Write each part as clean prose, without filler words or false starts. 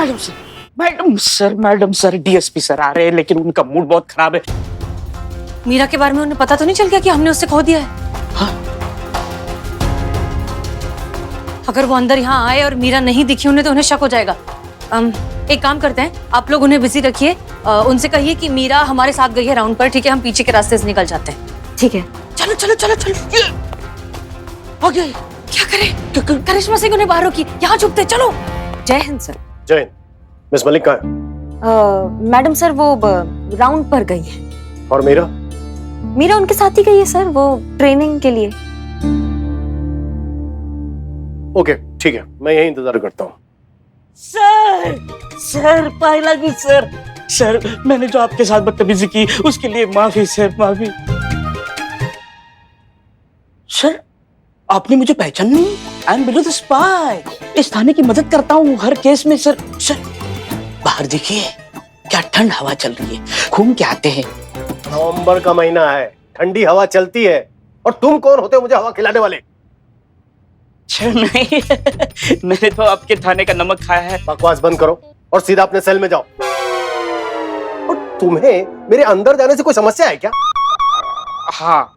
Madam sir, madam sir DSP sir आ रहे हैं, लेकिन उनका मूड बहुत खराब है। मीरा के बारे में उन्हें पता तो नहीं चल गया कि हमने उससे खो दिया है? हाँ। अगर वो अंदर यहाँ आए और मीरा नहीं दिखी उन्हें तो उन्हें शक हो जाएगा। एक काम करते हैं, आप लोग उन्हें बिजी रखिए, उनसे कहिए कि मीरा हमारे साथ गई है राउंड पर, ठीक है? हम पीछे के रास्ते से निकल जाते हैं। ठीक है। चलो चलो चलो चलो, हो गया। क्या करें? करिश्मा सिंह उन्हें बाहर रोकी, यहाँ छुपते। चलो। जय हिंद सर। जय हिंद। मिस मलिक कहाँ है? मैडम सर वो राउंड पर गई है। और मीरा? मीरा उनके साथ ही गई है सर, वो ट्रेनिंग के लिए। ओके ठीक है, मैं यही इंतजार करता हूँ। सर पायला जी सर, मैंने जो आपके साथ बदतमीजी की उसके लिए माफी सर, माफी। सर आपने मुझे पहचान नहीं? I am below the spy. इस थाने की मदद करता हूँ हर केस में सर। बाहर देखिए क्या ठंड हवा चल रही है, घूम के आते हैं। नवंबर का महीना है, ठंडी हवा चलती है, और तुम कौन होते हो मुझे हवा खिलाने वाले? नहीं मैंने तो आपके थाने का नमक खाया है। बकवास बंद करो और सीधा अपने सेल में जाओ। और तुम्हें मेरे अंदर जाने से कोई समस्या है क्या? हाँ।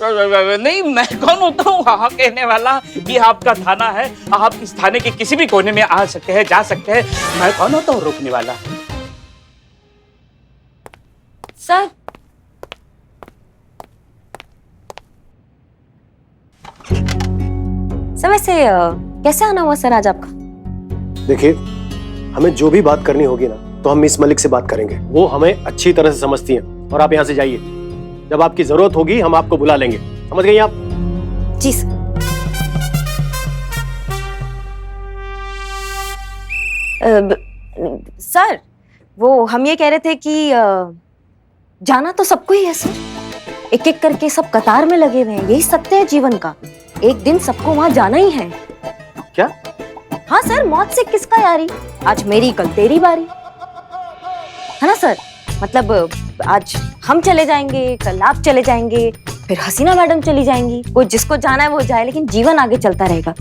नहीं, मैं कौन होता हूँ हाँ कहने वाला? ये आपका थाना है, आप इस थाने के किसी भी कोने में आ सकते हैं, जा सकते हैं। मैं कौन होता हूँ रोकने वाला? सर वैसे कैसे आना हुआ सर आज आपका? देखिए, हमें जो भी बात करनी होगी ना तो हम मिस मलिक से बात करेंगे, वो हमें अच्छी तरह से समझती हैं। और आप यहाँ से जाइए, जब आपकी जरूरत होगी हम आपको बुला लेंगे, समझ गई आप? जी सर। सर वो हम ये कह रहे थे कि जाना तो सबको ही है सर, एक एक करके सब कतार में लगे हुए हैं, यही सत्य है जीवन का। एक दिन सबको वहां जाना ही है। क्या? हाँ सर, मौत से किसका यारी, आज मेरी कल तेरी बारी, है ना सर? मतलब आज हम चले जाएंगे, कल आप चले जाएंगे, फिर हसीना मैडम चली जाएंगी। कोई जिसको जाना है वो जाए, लेकिन जीवन आगे चलता रहेगा।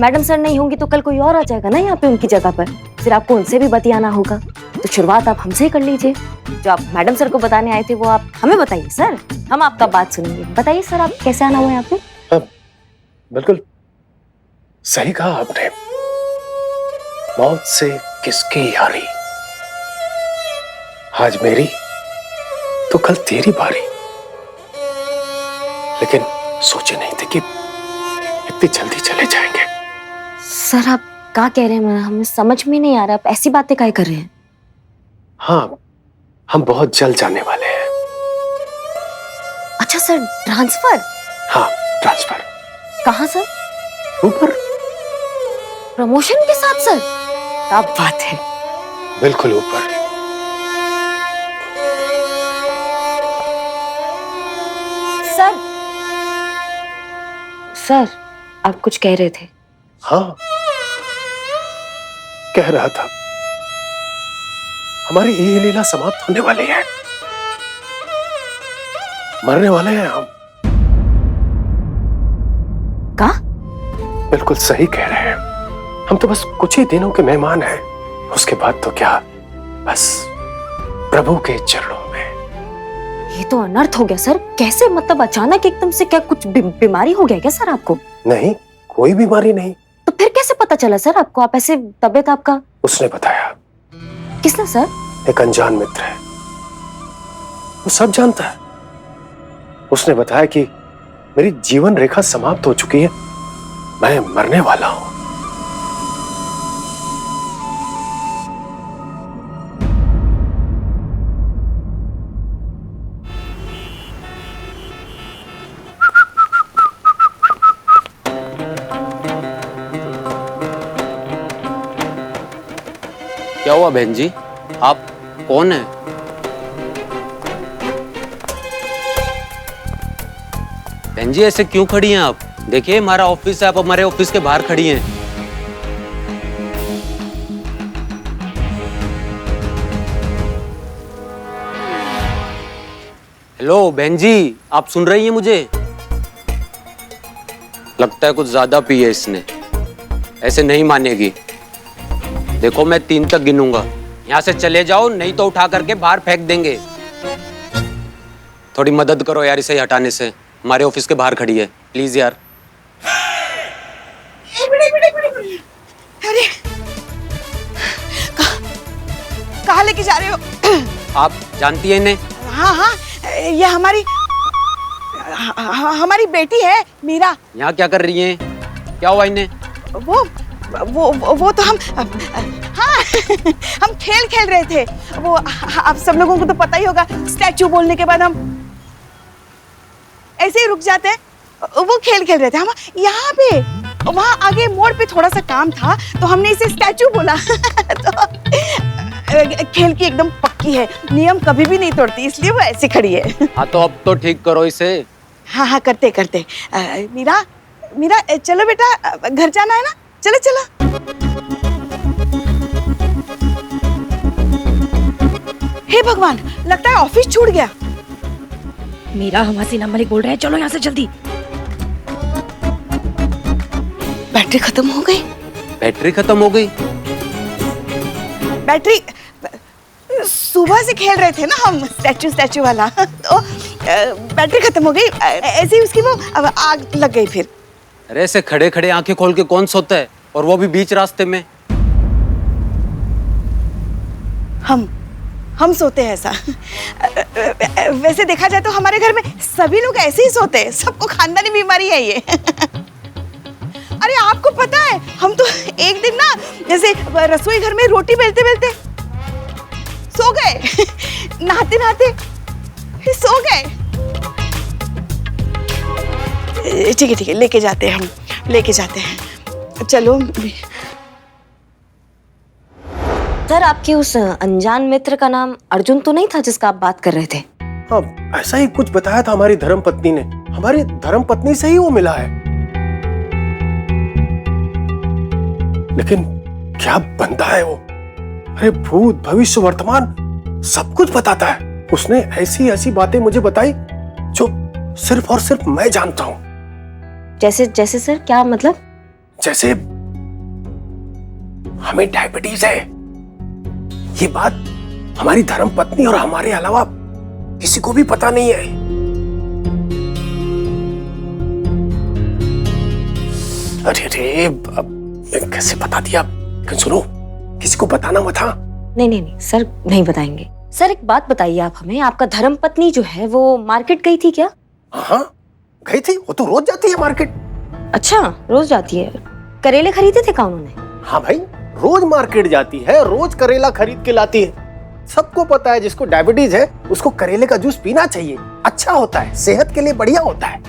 मैडम सर नहीं होंगी तो कल कोई और आ जाएगा ना यहाँ पे उनकी जगह पर, फिर आपको उनसे भी बतियाना होगा। तो शुरुआत आप हमसे ही कर लीजिए। जो आप मैडम सर को बताने आए थे वो आप हमें बताइए सर, हम आपका बात सुनेंगे। बताइए सर, आप कैसे आना हुआ यहाँ पे? बिल्कुल सही कहा आपने, मौत से किसकी यारी, आज मेरी तो कल तेरी बारी। लेकिन सोचे नहीं थे कि इतनी जल्दी चले जाएंगे। सर आप क्या कह रहे हैं, हमें समझ में नहीं आ रहा, आप ऐसी बातें काहे कर रहे हैं? हाँ, हम बहुत जल्द जाने वाले हैं। अच्छा सर, ट्रांसफर? हाँ, ट्रांसफर। कहाँ सर? ऊपर। प्रमोशन के साथ सर? क्या बात है। बिल्कुल ऊपर। सर आप कुछ कह रहे थे? हाँ, कह रहा था हमारी ये लीला समाप्त होने वाली है, मरने वाले हैं हम। क्या? बिल्कुल सही कह रहे हैं, हम तो बस कुछ ही दिनों के मेहमान हैं, उसके बाद तो क्या, बस प्रभु के चरणों में। ये तो अनर्थ हो गया सर, कैसे? मतलब अचानक एकदम से क्या कुछ बीमारी हो गया क्या सर आपको? नहीं, कोई बीमारी नहीं। तो फिर कैसे पता चला सर आपको? आप ऐसे तबीयत आपका? उसने बताया। किसने सर? एक अनजान मित्र है, वो सब जानता है। उसने बताया कि मेरी जीवन रेखा समाप्त हो चुकी है, मैं मरने वाला हूं। क्या हुआ बहन जी, आप कौन हैं? बहन जी ऐसे क्यों खड़ी हैं आप? देखिए हमारा ऑफिस है, आप हमारे ऑफिस के बाहर खड़ी हैं। हेलो बहन जी, आप सुन रही हैं मुझे? लगता है कुछ ज्यादा पी है इसने, ऐसे नहीं मानेगी। देखो मैं 3 तक गिनूंगा, यहाँ से चले जाओ नहीं तो उठा करके बाहर फेंक देंगे। थोड़ी मदद करो यार इसे हटाने से, हमारे ऑफिस के बाहर खड़ी है, प्लीज यार। अरे कहाँ लेके जा रहे हो? आप जानती है इन्हें? हाँ हाँ, ये हमारी बेटी है मीरा। यहाँ क्या कर रही हैं? क्या हुआ इन्हें? वो तो हम हाँ हम खेल रहे थे। वो आप सब लोगों को तो पता ही होगा, स्टैचू बोलने के बाद हम ऐसे ही रुक जाते हैं। वो खेल रहे थे हम यहाँ पे, वहाँ आगे मोड़ पे थोड़ा सा काम था तो हमने इसे स्टैचू बोला। तो खेल की एकदम पक्की है, नियम कभी भी नहीं तोड़ती, इसलिए वो ऐसे खड़ी है। हाँ तो अब तो ठीक करो इसे। हाँ हाँ करते। मीरा चलो बेटा, घर जाना है ना, चलो। हे भगवान, लगता है ऑफिस छूट गया। मीरा, हम हसीना मलिक बोल रहे हैं, चलो यहाँ से जल्दी। बैटरी खत्म हो गई। बैटरी खत्म हो गई? बैटरी सुबह से खेल रहे थे ना हम स्टैचू वाला, तो बैटरी खत्म हो गई। ऐसे ही उसकी वो आग लग गई फिर। अरे ऐसे खड़े खड़े आंखें खोल के कौन सोता है, और वो भी बीच रास्ते में? हम सोते हैं ऐसा। वैसे देखा जाए तो हमारे घर में सभी लोग ऐसे ही सोते हैं, सबको खानदानी बीमारी है ये। अरे आपको पता है, हम तो एक दिन ना जैसे रसोई घर में रोटी बेलते सो गए। नहाते सो गए। ठीक है, लेके जाते हैं, चलो। सर, आपके उस अनजान मित्र का नाम अर्जुन तो नहीं था जिसका आप बात कर रहे थे? हाँ, ऐसा ही कुछ बताया था हमारी धर्मपत्नी ने। हमारी धर्मपत्नी से ही वो मिला है। लेकिन क्या बनता है वो? अरे भूत, भविष्य, वर्तमान सब कुछ बताता है। उसने ऐसी बातें मुझे बताई जो सिर्फ और सिर्फ मैं जानता हूँ। जैसे सर, क्या मतलब? जैसे हमें डायबिटीज है, ये बात हमारी धर्मपत्नी और हमारे अलावा किसी को भी पता नहीं है। अरे अब कैसे बता दिया? सुनो, किसी को बताना मत। हाँ नहीं सर, नहीं बताएंगे। सर, एक बात बताइए आप हमें, आपका धर्मपत्नी जो है वो मार्केट गई थी क्या? हाँ, गई थी। वो तो रोज जाती है मार्केट। अच्छा, रोज जाती है। करेले खरीदे थे क्या उन्होंने? हाँ भाई, रोज मार्केट जाती है, रोज करेला खरीद के लाती है। सबको पता है जिसको डायबिटीज है उसको करेले का जूस पीना चाहिए, अच्छा होता है, सेहत के लिए बढ़िया होता है।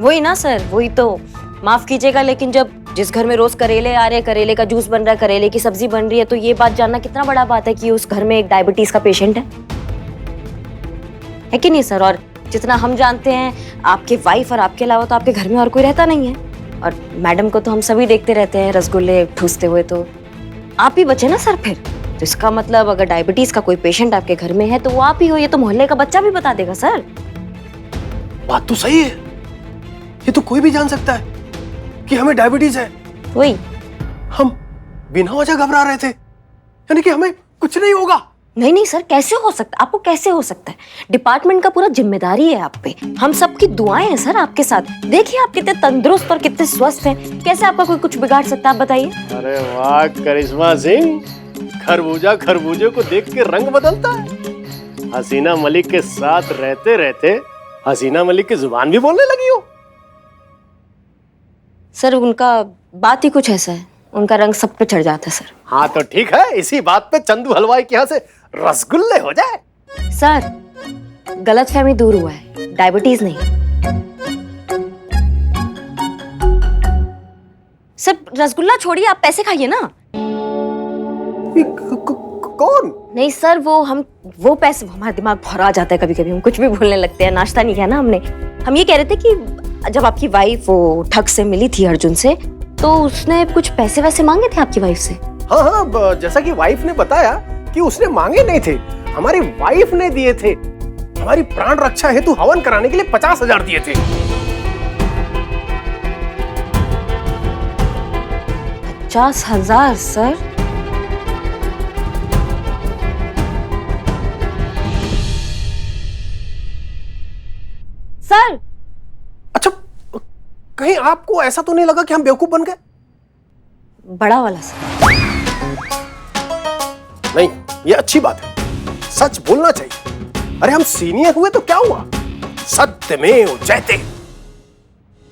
वही ना सर, वही तो। माफ कीजिएगा, लेकिन जब जिस घर में रोज करेले आ रहे हैं, करेले का जूस बन रहा है, करेले की सब्जी बन रही है, तो ये बात जानना कितना बड़ा बात है कि उस घर में एक डायबिटीज का पेशेंट है कि नहीं सर? और जितना हम जानते हैं, आपके वाइफ और आपके अलावा तो आपके घर में और कोई रहता नहीं है। और मैडम को तो हम सभी देखते रहते हैं रसगुल्ले ठूसते हुए, तो आप ही बचे ना सर फिर। तो इसका मतलब अगर डायबिटीज का कोई पेशेंट आपके घर में है तो वो आप ही हो। ये तो मोहल्ले का बच्चा भी बता देगा सर। बात तो सही है, ये तो कोई भी जान सकता है कि हमें डायबिटीज है। वही हम बिना वजह घबरा रहे थे, यानी कि हमें कुछ नहीं होगा। नहीं सर, कैसे हो सकता? आपको कैसे हो सकता है? डिपार्टमेंट का पूरा जिम्मेदारी है आप पे। हम सबकी दुआएं हैं सर आपके साथ। देखिए आप कितने तंदुरुस्त और कितने स्वस्थ हैं। कैसे आपका कोई कुछ बिगाड़ सकता है, आप बताइए। अरे वाह करिश्मा सिंह, खरबूजे को देख के रंग बदलता है। हसीना मलिक के साथ रहते रहते हसीना मलिक की जुबान भी बोलने लगी हो। सर, उनका बात ही कुछ ऐसा है, उनका रंग सब पे चढ़ जाता है सर। हाँ तो ठीक है, इसी बात पे चंदू हलवाई के यहाँ से रसगुल्ले हो जाए। सर, गलतफहमी दूर हुआ है, डायबिटीज नहीं। सर, रसगुल्ला छोड़िए, आप पैसे खाइए ना। कौन? नहीं सर, वो पैसे, हमारा दिमाग भरा जाता है कभी कभी, हम कुछ भी भूलने लगते हैं। नाश्ता नहीं किया ना हमने। हम ये कह रहे थे कि जब आपकी वाइफ वो ठग से मिली थी अर्जुन से, तो उसने कुछ पैसे वैसे मांगे थे आपकी वाइफ से? हाँ, जैसा कि वाइफ ने बताया कि उसने मांगे नहीं थे, हमारी वाइफ ने दिए थे। हमारी प्राण रक्षा हेतु हवन कराने के लिए 50,000 दिए थे। 50,000 सर? सर अच्छा, कहीं आपको ऐसा तो नहीं लगा कि हम बेवकूफ बन गए? बड़ा वाला सर। नहीं, ये अच्छी बात है, सच बोलना चाहिए। अरे हम सीनियर हुए तो क्या हुआ, सत्यमेव जयते।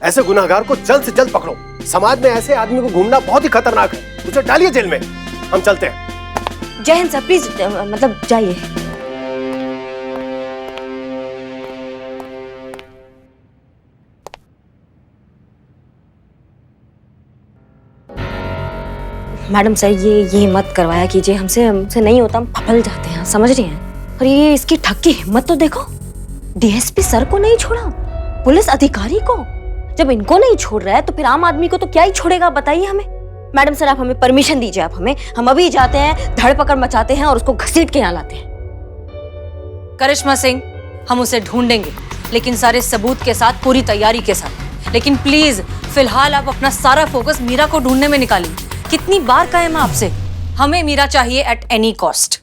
ऐसे गुनाहगार को जल्द से जल्द पकड़ो। समाज में ऐसे आदमी को घूमना बहुत ही खतरनाक है, उसे डालिए जेल में। हम चलते हैं। जय हिंद सर, प्लीज मतलब जाइए। मैडम सर, ये मत करवाया कीजिए हमसे, हमसे नहीं होता, हम फफल जाते हैं, समझ रही हैं? और ये इसकी ठग की हिम्मत तो देखो, डीएसपी सर को नहीं छोड़ा, पुलिस अधिकारी को। जब इनको नहीं छोड़ रहा है तो फिर आम आदमी को तो क्या ही छोड़ेगा, बताइए हमें। मैडम सर, आप हमें परमिशन दीजिए, आप हमें, हम अभी जाते हैं, धड़ पकड़ मचाते हैं और उसको घसीट के यहाँ लाते हैं। करिश्मा सिंह, हम उसे ढूंढेंगे, लेकिन सारे सबूत के साथ, पूरी तैयारी के साथ। लेकिन प्लीज फिलहाल आप अपना सारा फोकस मीरा को ढूंढने में निकालिए। कितनी बार कहे मैं आपसे, हमें मीरा चाहिए एट एनी कॉस्ट।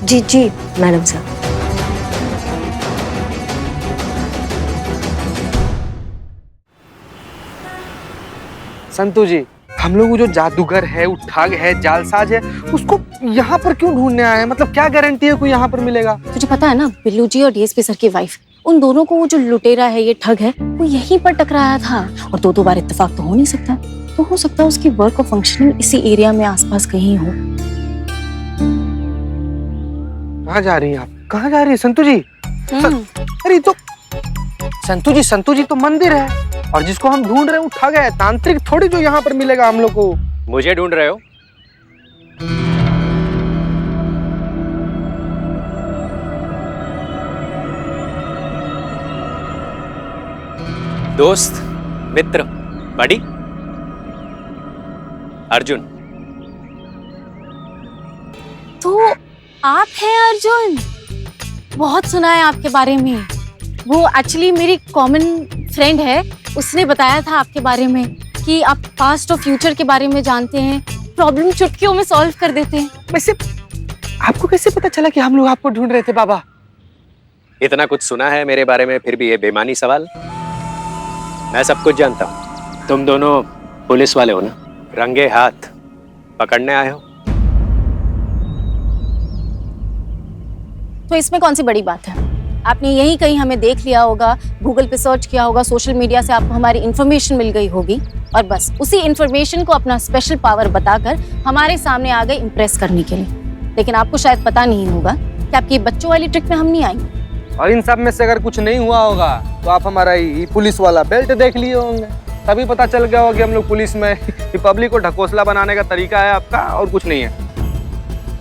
जी जी मैडम सर। संतू जी, हम लोग वो जो जादूगर है, वो ठग है, जालसाज है, उसको यहाँ पर क्यों ढूंढने आए हैं? मतलब क्या गारंटी है कोई यहाँ पर मिलेगा? तुझे पता है ना, बिल्लू जी और डीएसपी सर की वाइफ, उन दोनों को वो जो लुटेरा है, ये ठग है, वो यहीं पर टकराया था। और दो बार इत्तेफाक तो हो नहीं सकता, तो हो सकता है उसकी वर्क और फंक्शनिंग इसी एरिया में आसपास कहीं हो। कहाँ जा रही हैं आप? कहाँ जा रही है संतू जी? अरे तो संतू जी तो मंदिर है, और जिसको हम ढूंढ रहे हैं वो ठग है, तांत्रिक थोड़ी जो यहाँ पर मिलेगा हम लोग को। मुझे ढूंढ रहे हो? दोस्त, मित्र, बड़ी, अर्जुन। तो आप हैं अर्जुन? बहुत सुना है आपके बारे में। वो एक्चुअली मेरी कॉमन फ्रेंड है, उसने बताया था आपके बारे में कि आप पास्ट और फ्यूचर के बारे में जानते हैं, प्रॉब्लम चुटकियों में सॉल्व कर देते हैं। वैसे आपको कैसे पता चला कि हम लोग आपको ढूंढ रहे थे बाबा? इतना कुछ सुना है मेरे बारे में, फिर भी ये बेमानी सवाल? मैं सब कुछ जानता हूँ। तुम दोनों पुलिस वाले हो ना? रंगे हाथ पकड़ने आए हो। तो इसमें कौन सी बड़ी बात है? आपने यही कहीं हमें देख लिया होगा, गूगल पे सर्च किया होगा, सोशल मीडिया से आपको हमारी इन्फॉर्मेशन मिल गई होगी, और बस उसी इन्फॉर्मेशन को अपना स्पेशल पावर बताकर हमारे सामने आ गए इम्प्रेस करने के लिए। लेकिन आपको शायद पता नहीं होगा कि आपकी बच्चों वाली ट्रिक में हम नहीं आएंगे। और इन सब में से अगर कुछ नहीं हुआ होगा तो आप हमारा ये पुलिस वाला बेल्ट देख लिए होंगे, तभी पता चल गया होगा कि हम लोग पुलिस में। रिपब्लिक को ढकोसला बनाने का तरीका है आपका, और कुछ नहीं है।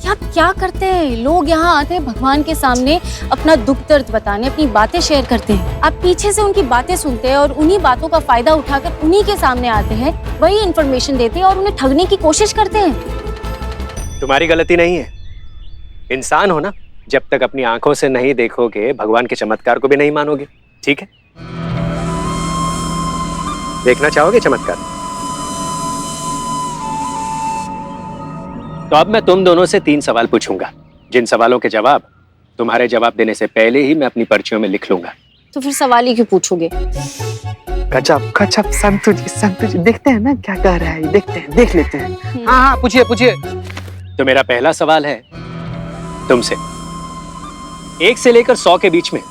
आप क्या करते हैं? लोग यहाँ आते हैं भगवान के सामने अपना दुख दर्द बताने, अपनी बातें शेयर करते हैं। आप पीछे से उनकी बातें सुनते हैं और उन्हीं बातों का फायदा उठाकर उन्हीं के सामने आते हैं, वही इन्फॉर्मेशन देते हैं और उन्हें ठगने की कोशिश करते हैं। तुम्हारी गलती नहीं है, इंसान हो ना, जब तक अपनी आंखों से नहीं देखोगे, भगवान के चमत्कार को भी नहीं मानोगे। ठीक है, देखना चाहोगे चमत्कार? तो अब मैं तुम दोनों से 3 सवाल पूछूंगा, जिन सवालों के जवाब तुम्हारे जवाब देने से पहले ही मैं अपनी पर्चियों में लिख लूंगा। तो फिर सवाल ही क्यों पूछोगे? गजब गजब संतू जी, देखते हैं ना क्या कह रहा है, देखते हैं, देख लेते हैं। हाँ, पूछिए पूछिए। तो मेरा पहला सवाल है तुमसे, 1 से लेकर 100 के बीच में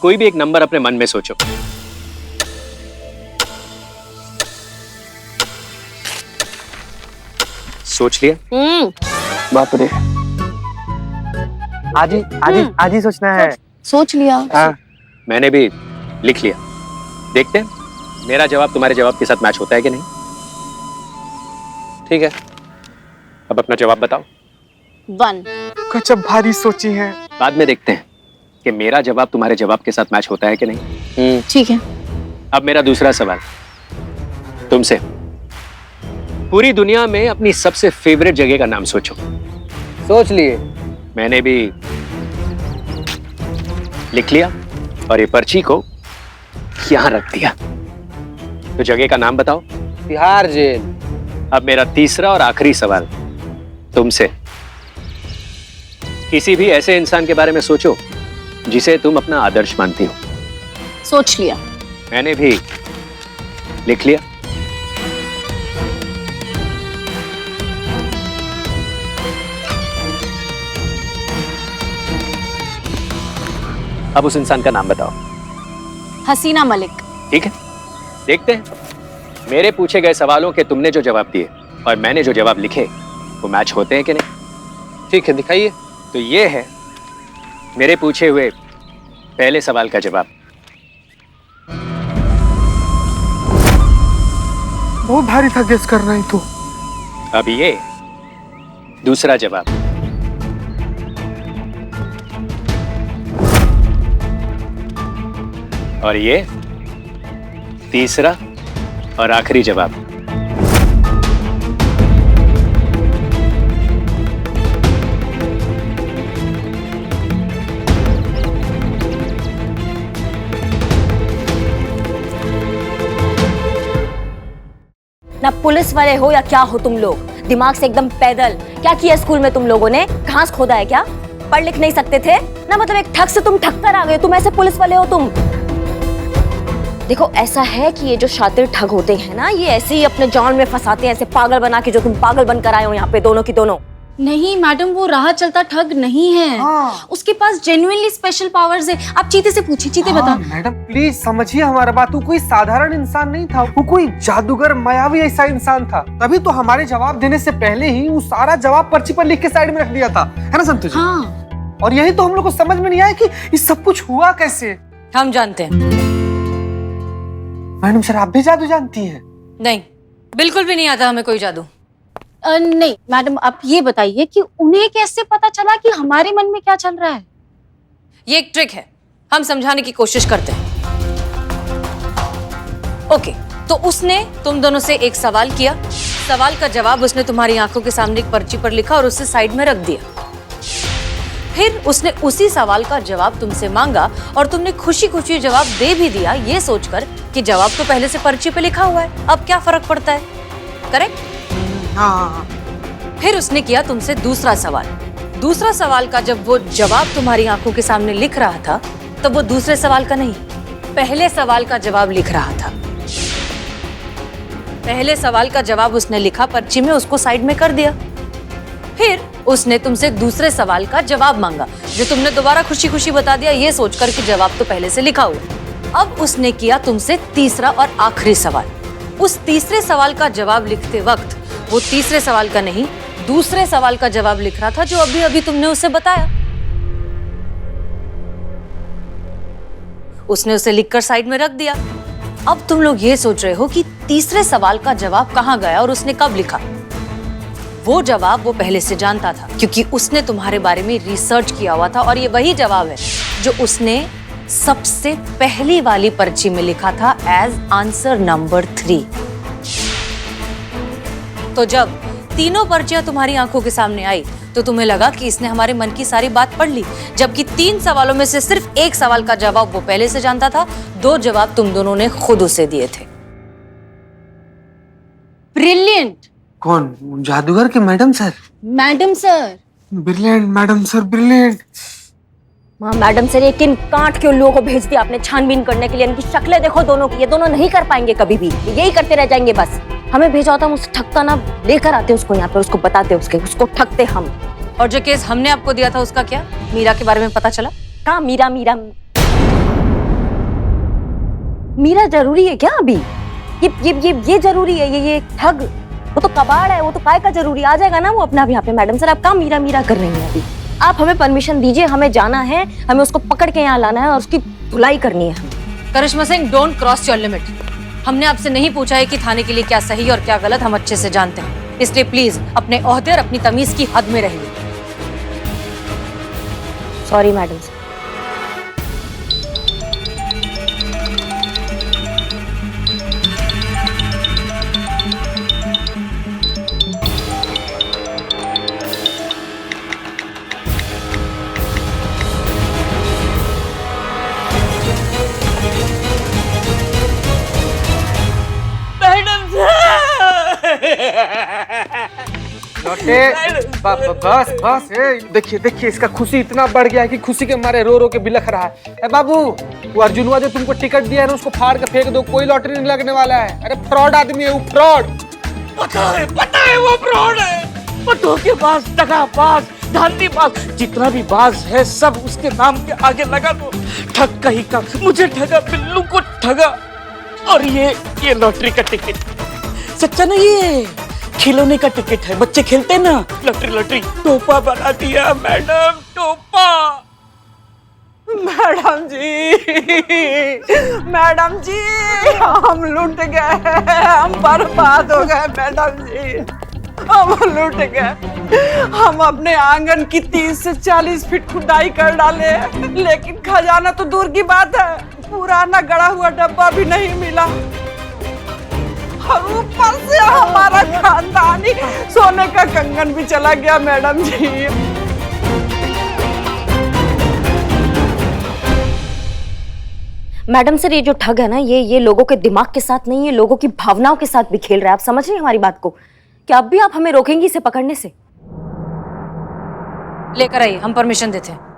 कोई भी एक नंबर अपने मन में सोचो। सोच लिया? बाप रे, आज ही सोचना है। सोच लिया। हाँ, मैंने भी लिख लिया। देखते हैं मेरा जवाब तुम्हारे जवाब के साथ मैच होता है कि नहीं। ठीक है, अब अपना जवाब बताओ। 1। गजब भारी सोची है। बाद में देखते हैं कि मेरा जवाब तुम्हारे जवाब के साथ मैच होता है कि नहीं। ठीक है। अब मेरा दूसरा सवाल तुमसे, पूरी दुनिया में अपनी सबसे फेवरेट जगह का नाम सोचो। सोच लिए? मैंने भी लिख लिया और ये पर्ची को यहां रख दिया। तो जगह का नाम बताओ। तिहाड़ जेल। अब मेरा तीसरा और आखिरी सवाल, तुमसे। किसी भी ऐसे इंसान के बारे में सोचो जिसे तुम अपना आदर्श मानती हो। सोच लिया। मैंने भी लिख लिया। अब उस इंसान का नाम बताओ। हसीना मलिक। ठीक है, देखते हैं मेरे पूछे गए सवालों के तुमने जो जवाब दिए और मैंने जो जवाब लिखे वो मैच होते हैं कि नहीं। ठीक है, दिखाइए। तो ये है मेरे पूछे हुए पहले सवाल का जवाब। बहुत भारी था गेस करना ही तो। अब ये दूसरा जवाब। और ये तीसरा और आखिरी जवाब। ना पुलिस वाले हो या क्या हो तुम लोग, दिमाग से एकदम पैदल। क्या किया स्कूल में तुम लोगों ने? घास खोदा है क्या? पढ़ लिख नहीं सकते थे ना? मतलब एक ठग से तुम ठग कर आ गए, तुम ऐसे पुलिस वाले हो तुम। देखो ऐसा है कि ये जो शातिर ठग होते हैं ना, ये ऐसे ही अपने जान में फंसाते हैं, ऐसे पागल बना के, जो तुम पागल बनकर आए हो यहाँ पे दोनों की दोनों। नहीं मैडम, वो राह चलता ठग नहीं है। उसके पास जेन्युइनली स्पेशल पावर्स है। आप चीते से पूछिए, चीते बता। मैडम प्लीज समझिए हमारा बात। वो कोई साधारण इंसान नहीं था, वो कोई जादूगर मायावी ऐसा इंसान था। तभी तो हमारे जवाब देने से पहले ही वो सारा जवाब पर्ची पर लिख के साइड में रख दिया था, है ना संतोष जी? हाँ। और यही तो हम लोग को समझ में नहीं आया कि ये सब कुछ हुआ कैसे। हम जानते हैं। मैडम सर, आप भी जादू जानती हैं? नहीं, बिल्कुल भी नहीं आता हमें कोई जादू। नहीं मैडम, आप ये बताइए कि उन्हें कैसे पता चला कि हमारे मन में क्या चल रहा है? ये एक ट्रिक है, हम समझाने की कोशिश करते हैं। ओके, तो उसने तुम दोनों से एक सवाल किया, सवाल का जवाब उसने तुम्हारी आंखों के सामने एक पर्ची पर लिखा और उसे साइड में रख दिया। फिर उसने उसी सवाल का जवाब तुमसे मांगा और तुमने खुशी खुशी जवाब दे भी दिया, ये सोचकर कि जवाब तो पहले से पर्ची पे लिखा हुआ है, अब क्या फर्क पड़ता है। करेक्ट? हाँ। फिर उसने किया तुमसे दूसरा सवाल। दूसरा सवाल का जब वो जवाब तुम्हारी आंखों के सामने लिख रहा था, तब वो दूसरे सवाल का नहीं, पहले सवाल का जवाब लिख रहा था। पहले सवाल का जवाब उसने लिखा पर्ची में, उसको साइड में कर दिया। फिर उसने तुमसे दूसरे सवाल का जवाब मांगा, जो तुमने दोबारा खुशी खुशी बता दिया, ये सोचकर कि जवाब तो पहले से लिखा हुआ। अब उसने किया तुमसे तीसरा और आखिरी सवाल। उस तीसरे सवाल का जवाब लिखते वक्त वो तीसरे सवाल का नहीं, दूसरे सवाल का जवाब लिख रहा था, जो अभी अभी तुमने उसे बताया। उसने उसे लिखकर साइड में रख दिया। अब तुम लोग ये सोच रहे हो कि तीसरे सवाल का जवाब कहाँ गया और उसने कब लिखा। वो जवाब वो पहले से जानता था, क्योंकि उसने तुम्हारे बारे में रिसर्च किया हुआ था, और ये वही जवाब है जो उसने सबसे पहली वाली पर्ची में लिखा था एज आंसर नंबर 3। तो जब तीनों पर्चियां तुम्हारी आंखों के सामने आई, तो तुम्हें लगा कि इसने हमारे मन की सारी बात पढ़ ली, जबकि 3 सवालों में से सिर्फ एक सवाल का जवाब वो पहले से जानता था, 2 जवाब तुम दोनों ने खुद उसे दिए थे। ब्रिलियंट। कौन? जादूगर के madam sir? Madam sir. Brilliant madam sir, brilliant. हाँ मैडम सर, ये किन कांट के उन लोगों को भेज दिया आपने छानबीन करने के लिए? इनकी शक्लें देखो दोनों की, ये दोनों नहीं कर पाएंगे कभी भी, यही करते रह जाएंगे बस। हमें भेजा होता, हम उस ठगता ना लेकर आते उसको यहाँ पे, उसको बताते, उसको ठगते हम। और जो केस हमने आपको दिया था उसका क्या? मीरा के बारे में पता चला? हाँ, मीरा मीरा मीरा जरूरी है क्या अभी? ये जरूरी है? ये ठग, वो तो कबाड़ है, वो तो काय का जरूरी? आ जाएगा ना वो अपना यहाँ पे। मैडम सर, आप काम मीरा मीरा कर रही हैं अभी। आप हमें परमिशन दीजिए, हमें जाना है, हमें उसको पकड़ के यहाँ लाना है और उसकी धुलाई करनी है हमें। Karishma Singh, don't cross your limit. हमने आपसे नहीं पूछा है कि थाने के लिए क्या सही और क्या गलत, हम अच्छे से जानते हैं, इसलिए प्लीज अपने ओहदे और अपनी तमीज की हद में रहिए। Sorry madam sir. बस बस देखिए देखिए, इसका खुशी इतना बढ़ गया है कि खुशी के मारे रो रो के बिलख रहा है। ए बाबू, वो अर्जुनवा जो तुमको टिकट दिया है ना, उसको फाड़ के फेंक दो, कोई लॉटरी नहीं लगने वाला है। अरे फ्रॉड आदमी है वो, फ्रॉड। पता है वो फ्रॉड है, वो धोखेबाज, दगाबाज, धांधलीबाज, जितना भी बाज है सब उसके नाम के आगे लगा दो। ठग कहीं का, मुझे ठगा, बिल्लू को ठगा, और ये लॉटरी का टिकट सच्चा नहीं है, खिलौने का टिकट है, बच्चे खेलते हैं ना लॉटरी। टोपा बना दिया मैडम, टोपा। मैडम जी हम लूट गए, हम बर्बाद हो गए मैडम जी, हम लूट गए। हम अपने आंगन की 30 से 40 फीट खुदाई कर डाले, लेकिन खजाना तो दूर की बात है, पुराना गड़ा हुआ डब्बा भी नहीं मिला, और ऊपर से हमारा खानदानी सोने का कंगन भी चला गया मैडम जी। मैडम सर, ये जो ठग है ना, ये लोगों के दिमाग के साथ नहीं, ये लोगों की भावनाओं के साथ भी खेल रहा है। आप समझ रहे हैं हमारी बात को? क्या अब भी आप हमें रोकेंगी इसे पकड़ने से? लेकर आइए, हम परमिशन देते हैं।